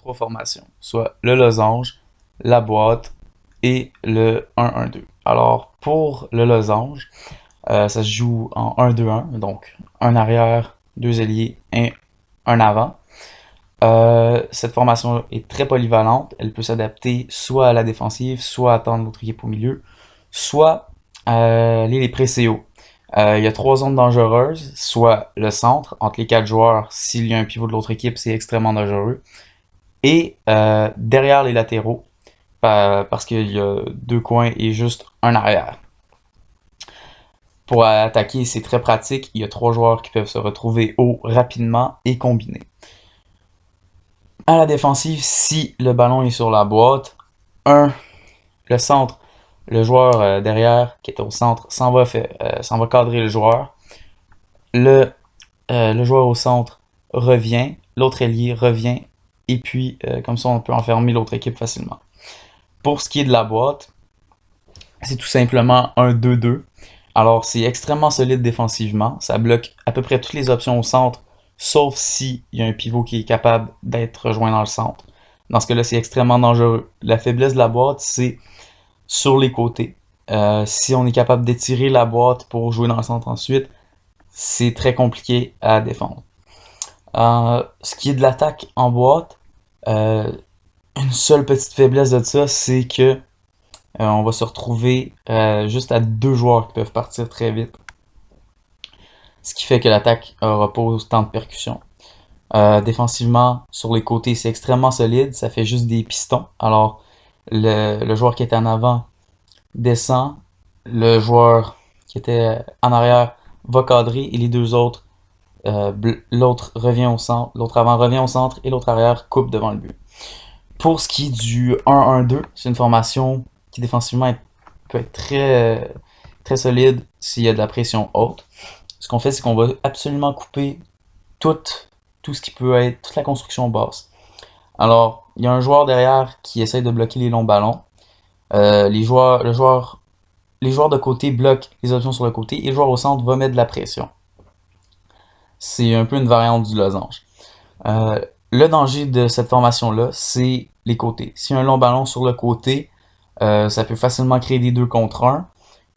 trois formations, soit le losange, la boîte et le 1-1-2. Alors, pour le losange, ça se joue en 1-2-1, donc un arrière, deux ailiers et un avant. Cette formation est très polyvalente. Elle peut s'adapter soit à la défensive, soit attendre l'autre équipe au milieu, soit aller les presser haut. Il y a trois zones dangereuses, soit le centre, entre les quatre joueurs, s'il y a un pivot de l'autre équipe, c'est extrêmement dangereux. Et derrière les latéraux, parce qu'il y a deux coins et juste un arrière. Pour attaquer, c'est très pratique. Il y a trois joueurs qui peuvent se retrouver haut rapidement et combiner. À la défensive, si le ballon est sur la boîte, le centre, le joueur derrière qui est au centre s'en va cadrer le joueur. Le joueur au centre revient, l'autre ailier revient, et puis comme ça on peut enfermer l'autre équipe facilement. Pour ce qui est de la boîte, c'est tout simplement un 2-2. Alors c'est extrêmement solide défensivement, ça bloque à peu près toutes les options au centre, sauf si il y a un pivot qui est capable d'être rejoint dans le centre. Dans ce cas-là, c'est extrêmement dangereux. La faiblesse de la boîte, c'est sur les côtés. Si on est capable d'étirer la boîte pour jouer dans le centre ensuite, c'est très compliqué à défendre. Ce qui est de l'attaque en boîte, une seule petite faiblesse de ça, c'est que on va se retrouver juste à deux joueurs qui peuvent partir très vite. Ce qui fait que l'attaque n'aura pas autant de percussion. Défensivement, sur les côtés, c'est extrêmement solide. Ça fait juste des pistons. Alors, le joueur qui est en avant descend. Le joueur qui était en arrière va cadrer. Et les deux autres, l'autre revient au centre, l'autre avant revient au centre et l'autre arrière coupe devant le but. Pour ce qui est du 1-1-2, c'est une formation qui défensivement peut être très solide s'il y a de la pression haute. Ce qu'on fait, c'est qu'on va absolument couper tout ce qui peut être, toute la construction basse. Alors, il y a un joueur derrière qui essaie de bloquer les longs ballons. Les joueurs de côté bloquent les options sur le côté et le joueur au centre va mettre de la pression. C'est un peu une variante du losange. Le danger de cette formation-là, c'est les côtés. Si y a un long ballon sur le côté, ça peut facilement créer des 2 contre 1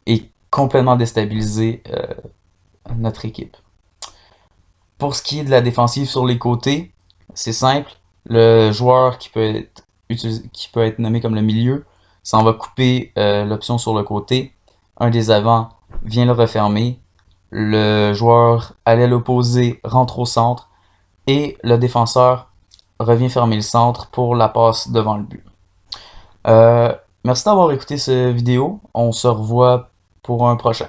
et complètement déstabiliser notre équipe. Pour ce qui est de la défensive sur les côtés, c'est simple. Le joueur qui peut être nommé comme le milieu s'en va couper l'option sur le côté. Un des avants vient le refermer. Le joueur à l'aile opposée rentre au centre. Et le défenseur revient fermer le centre pour la passe devant le but. Merci d'avoir écouté cette vidéo. On se revoit pour un prochain.